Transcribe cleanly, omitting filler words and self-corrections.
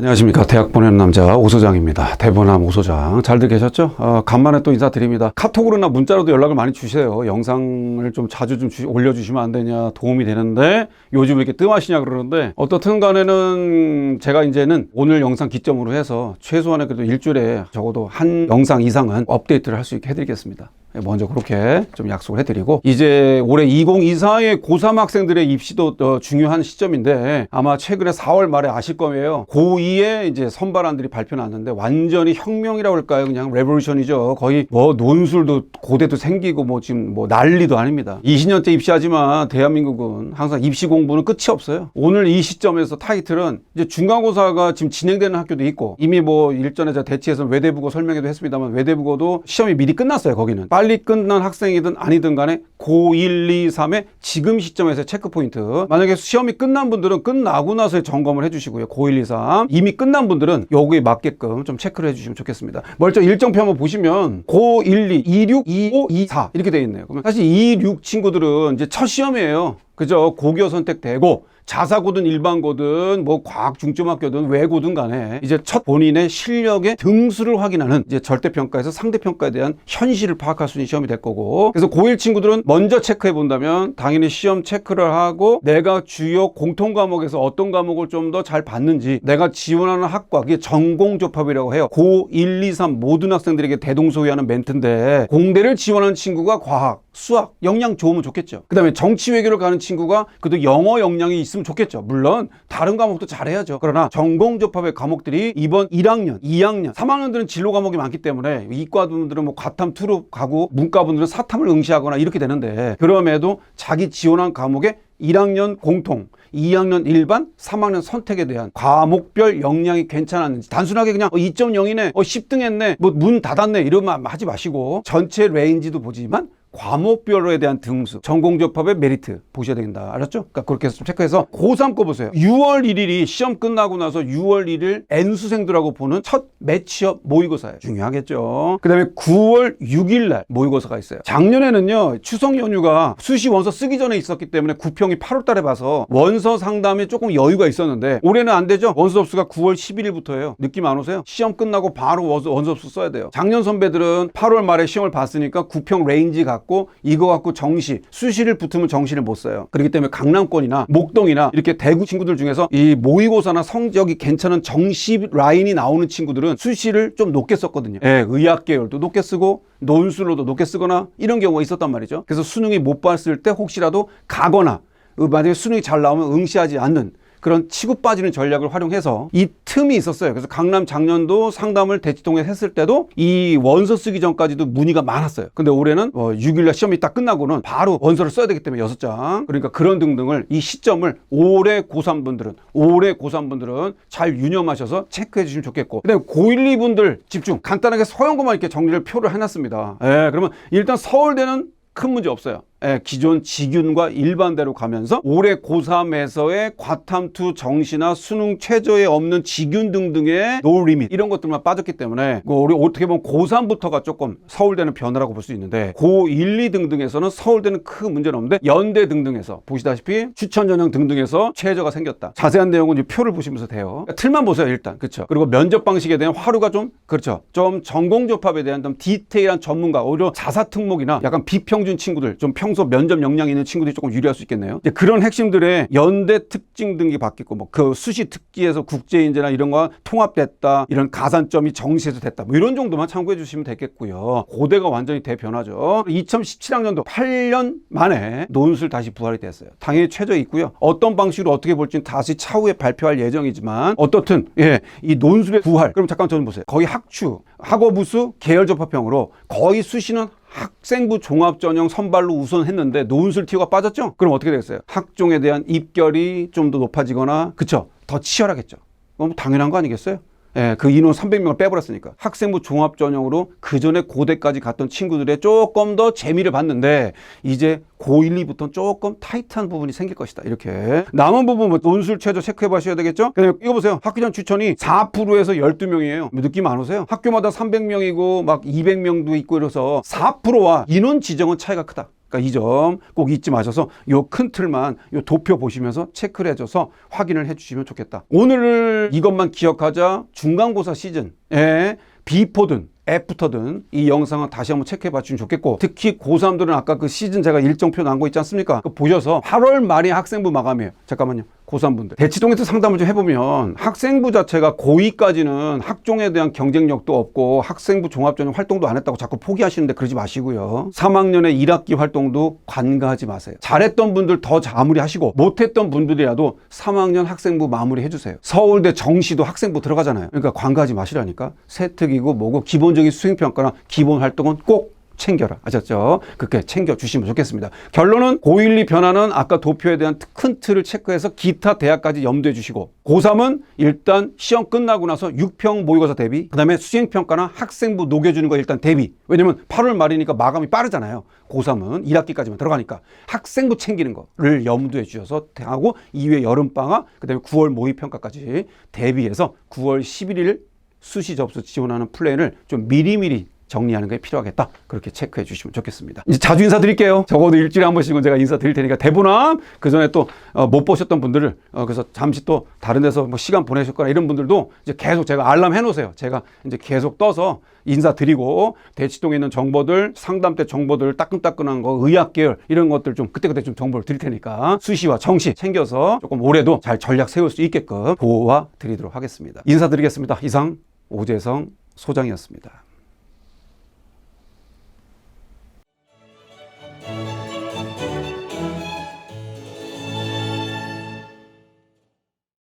안녕하십니까. 대학 보내는 남자 오소장입니다. 대본함 오소장 잘들 계셨죠? 간만에 또 인사드립니다. 카톡으로나 문자로도 연락을 많이 주세요. 영상을 좀 자주 좀 올려주시면 안 되냐, 도움이 되는데 요즘 왜 이렇게 뜸하시냐 그러는데, 어떻든 간에는 제가 이제는 오늘 영상 기점으로 해서 최소한의 그래도 일주일에 적어도 한 영상 이상은 업데이트를 할 수 있게 해드리겠습니다. 먼저 그렇게 좀 약속을 해드리고, 이제 올해 2024의 고3 학생들의 입시도 중요한 시점인데, 아마 최근에 4월 말에 아실 거예요. 고2에 이제 선발안들이 발표 났는데 완전히 혁명이라고 할까요? 그냥 레볼루션이죠. 거의 뭐 논술도 고대도 생기고 뭐 지금 뭐 난리도 아닙니다. 20년째 입시하지만 대한민국은 항상 입시 공부는 끝이 없어요. 오늘 이 시점에서 타이틀은 이제 중간고사가 지금 진행되는 학교도 있고, 이미 뭐 일전에 제가 대치에서 외대국어 설명회도 했습니다만 외대국어도 시험이 미리 끝났어요. 거기는 빨리 끝난 학생이든 아니든 간에 고1, 2, 3의 지금 시점에서 체크포인트, 만약에 시험이 끝난 분들은 끝나고 나서 점검을 해주시고요. 고1, 2, 3 이미 끝난 분들은 여기에 맞게끔 좀 체크를 해주시면 좋겠습니다. 먼저 일정표 한번 보시면 고1, 2, 26, 25, 24 이렇게 되어 있네요. 그러면 사실 26 친구들은 이제 첫 시험이에요. 그죠? 고교 선택되고 자사고든 일반고든 뭐 과학 중점학교든 외고든 간에 이제 첫 본인의 실력의 등수를 확인하는 이제 절대평가에서 상대평가에 대한 현실을 파악할 수 있는 시험이 될 거고, 그래서 고1 친구들은 먼저 체크해 본다면 당연히 시험 체크를 하고 내가 주요 공통 과목에서 어떤 과목을 좀 더 잘 봤는지, 내가 지원하는 학과, 그게 전공조합이라고 해요. 고1, 2, 3 모든 학생들에게 대동소이하는 멘트인데, 공대를 지원하는 친구가 과학, 수학 역량 좋으면 좋겠죠. 그 다음에 정치 외교를 가는 친구가 그래도 영어 역량이 있으면 좋겠죠. 물론 다른 과목도 잘해야죠. 그러나 전공조합의 과목들이 이번 1학년, 2학년, 3학년들은 진로 과목이 많기 때문에 이과분들은 뭐 과탐 2로 가고 문과분들은 사탐을 응시하거나 이렇게 되는데, 그럼에도 자기 지원한 과목에 1학년 공통, 2학년 일반, 3학년 선택에 대한 과목별 역량이 괜찮았는지, 단순하게 그냥 2.0이네, 10등 했네, 뭐 문 닫았네 이러면 하지 마시고 전체 레인지도 보지만 과목별로에 대한 등수, 전공조합의 메리트 보셔야 된다. 알았죠? 그러니까 그렇게 해서 체크해서 고3 거 보세요. 6월 1일이 시험 끝나고 나서 6월 1일 N수생들하고 보는 첫 매치업 모의고사예요. 중요하겠죠. 그 다음에 9월 6일 날 모의고사가 있어요. 작년에는요, 추석 연휴가 수시 원서 쓰기 전에 있었기 때문에 구평이 8월 달에 봐서 원서 상담에 조금 여유가 있었는데, 올해는 안 되죠. 원서 접수가 9월 11일부터예요. 느낌 안 오세요? 시험 끝나고 바로 원서 접수 써야 돼요. 작년 선배들은 8월 말에 시험을 봤으니까 구평 레인지 이거 갖고 정시, 수시를 붙으면 정시를 못 써요. 그렇기 때문에 강남권이나 목동이나 이렇게 대구 친구들 중에서 이 모의고사나 성적이 괜찮은 정시 라인이 나오는 친구들은 수시를 좀 높게 썼거든요. 예, 의학 계열도 높게 쓰고 논술로도 높게 쓰거나 이런 경우가 있었단 말이죠. 그래서 수능이 못 봤을 때 혹시라도 가거나, 만약에 수능이 잘 나오면 응시하지 않는 그런 치고 빠지는 전략을 활용해서 이 틈이 있었어요. 그래서 강남 작년도 상담을 대치동에 했을 때도 이 원서 쓰기 전까지도 문의가 많았어요. 근데 올해는 6일날 시험이 딱 끝나고는 바로 원서를 써야 되기 때문에 6장. 그러니까 그런 등등을, 이 시점을 올해 고3분들은 잘 유념하셔서 체크해 주시면 좋겠고, 그다음에 고1, 2분들 집중. 간단하게 서영고만 이렇게 정리를 표를 해놨습니다. 그러면 일단 서울대는 큰 문제 없어요. 기존 지균과 일반대로 가면서 올해 고3에서의 과탐2 정시나 수능 최저에 없는 지균 등등의 노 리밋 이런 것들만 빠졌기 때문에 우리 어떻게 보면 고3부터가 조금 서울대는 변화라고 볼 수 있는데, 고1, 2 등등에서는 서울대는 큰 문제는 없는데, 연대 등등에서 보시다시피 추천 전형 등등에서 최저가 생겼다. 자세한 내용은 이 표를 보시면서 돼요. 그러니까 틀만 보세요 일단. 그렇죠. 그리고 면접 방식에 대한 화두가 좀, 그렇죠, 좀 전공조합에 대한 좀 디테일한 전문가, 오히려 자사특목이나 약간 비평준 친구들, 좀 평소 면접 역량이 있는 친구들이 조금 유리할 수 있겠네요. 이제 그런 핵심들의 연대 특징 등이 바뀌고, 뭐 그 수시 특기에서 국제인재나 이런 거 통합됐다, 이런 가산점이 정시에서 됐다, 뭐 이런 정도만 참고해 주시면 되겠고요. 고대가 완전히 대변하죠. 2017학년도 8년 만에 논술 다시 부활이 됐어요. 당연히 최저 있고요. 어떤 방식으로 어떻게 볼지는 다시 차후에 발표할 예정이지만, 어떻든 이 논술의 부활. 그럼 잠깐 좀 보세요. 거의 학추, 학업우수, 계열접합형으로 거의 수시는 학생부 종합전형 선발로 우선했는데 논술 티오가 빠졌죠? 그럼 어떻게 되겠어요? 학종에 대한 입결이 좀 더 높아지거나, 그쵸? 더 치열하겠죠. 그럼 당연한 거 아니겠어요? 그 인원 300명을 빼버렸으니까. 학생부 종합전형으로 그 전에 고대까지 갔던 친구들의 조금 더 재미를 봤는데, 이제 고1, 2부터는 조금 타이트한 부분이 생길 것이다. 이렇게 남은 부분 뭐 논술 최저 체크해 봐셔야 되겠죠. 그다음에 이거 보세요. 학교장 추천이 4%에서 12명이에요 느낌 안 오세요? 학교마다 300명이고 막 200명도 있고, 이래서 4%와 인원 지정은 차이가 크다. 그러니까 이 점 꼭 잊지 마셔서 요 큰 틀만 요 도표 보시면서 체크를 해줘서 확인을 해주시면 좋겠다. 오늘 이것만 기억하자. 중간고사 시즌에 비포든 애프터든 이 영상은 다시 한번 체크해 봐주시면 좋겠고, 특히 고3들은 아까 그 시즌 제가 일정표 나온 거 있지 않습니까? 그거 보셔서 8월 말이 학생부 마감이에요. 잠깐만요. 고3분들 대치동에서 상담을 좀 해보면 학생부 자체가 고2까지는 학종에 대한 경쟁력도 없고 학생부 종합전형 활동도 안 했다고 자꾸 포기하시는데 그러지 마시고요. 3학년의 1학기 활동도 관가하지 마세요. 잘했던 분들 더 마무리하시고 못했던 분들이라도 3학년 학생부 마무리 해주세요. 서울대 정시도 학생부 들어가잖아요. 그러니까 관가하지 마시라니까. 세특이고 뭐고 기본적인 수행평가나 기본 활동은 꼭 챙겨라. 아셨죠? 그렇게 챙겨주시면 좋겠습니다. 결론은 고1, 2 변화는 아까 도표에 대한 큰 틀을 체크해서 기타 대학까지 염두해 주시고, 고3은 일단 시험 끝나고 나서 6평 모의고사 대비, 그 다음에 수행평가나 학생부 녹여주는 거 일단 대비. 왜냐면 8월 말이니까 마감이 빠르잖아요. 고3은 1학기까지만 들어가니까 학생부 챙기는 거를 염두해 주셔서 하고, 이후에 여름방학, 그 다음에 9월 모의평가까지 대비해서 9월 11일 수시 접수 지원하는 플랜을 좀 미리미리 정리하는 게 필요하겠다. 그렇게 체크해 주시면 좋겠습니다. 이제 자주 인사드릴게요. 적어도 일주일에 한 번씩은 제가 인사드릴 테니까 대본함 그 전에 또 못 보셨던 분들을 그래서 잠시 또 다른 데서 뭐 시간 보내셨거나 이런 분들도 이제 계속 제가 알람 해놓으세요. 제가 이제 계속 떠서 인사드리고, 대치동에 있는 정보들, 상담 때 정보들, 따끈따끈한 거, 의학 계열 이런 것들 좀 그때그때 좀 정보를 드릴 테니까 수시와 정시 챙겨서 조금 올해도 잘 전략 세울 수 있게끔 도와 드리도록 하겠습니다. 인사드리겠습니다. 이상 오재성 소장이었습니다.